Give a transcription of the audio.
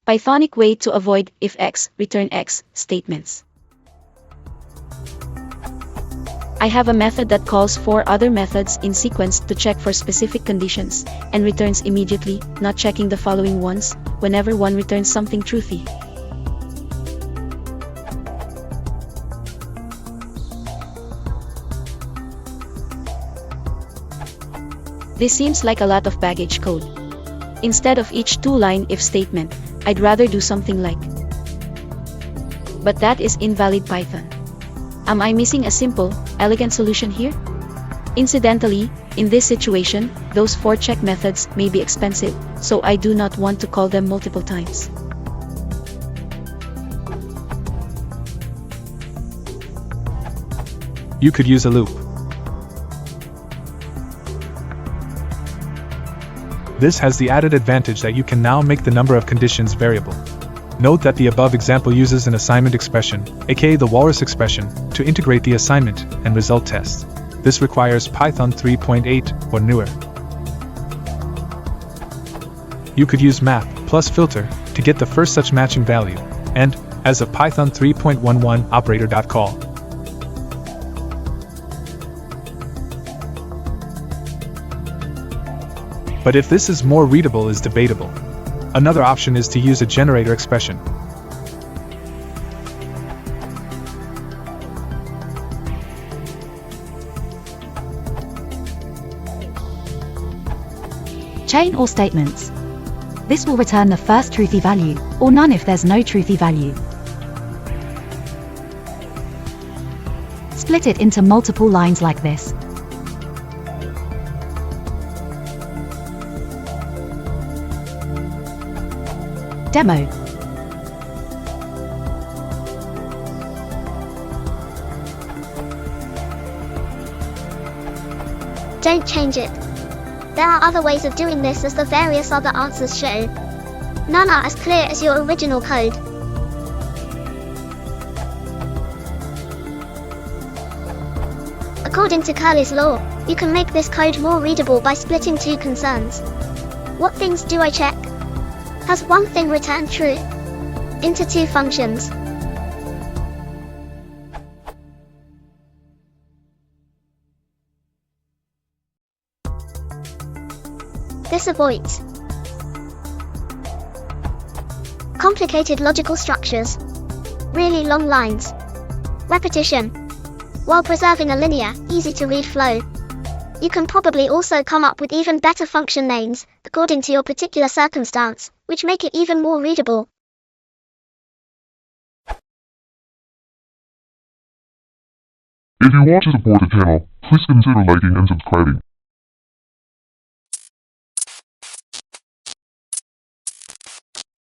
Pythonic way to avoid if X, return X statements. I have a method that calls 4 other methods in sequence to check for specific conditions, and returns immediately, not checking the following ones, whenever one returns something truthy. This seems like a lot of baggage code. Instead of each 2-line if statement, I'd rather do something like. But that is invalid Python. Am I missing a simple, elegant solution here? Incidentally, in this situation, those 4 check methods may be expensive, so I do not want to call them multiple times. You could use a loop. This has the added advantage that you can now make the number of conditions variable. Note that the above example uses an assignment expression, aka the walrus expression, to integrate the assignment and result tests. This requires Python 3.8 or newer. You could use map plus filter to get the first such matching value, and, as of Python 3.11 operator.call. But if this is more readable is debatable. Another option is to use a generator expression. Chain or statements. This will return the first truthy value, or none if there's no truthy value. Split it into multiple lines like this. Demo. Don't change it. There are other ways of doing this, as the various other answers show. None are as clear as your original code. According to Curly's law, you can make this code more readable by splitting 2 concerns. What things do I check? Has one thing returned true? Into 2 functions. This avoids complicated logical structures, really long lines, repetition, while preserving a linear, easy-to-read flow. You can probably also come up with even better function names, according to your particular circumstance, which make it even more readable. If you want to support the channel, please consider liking and subscribing.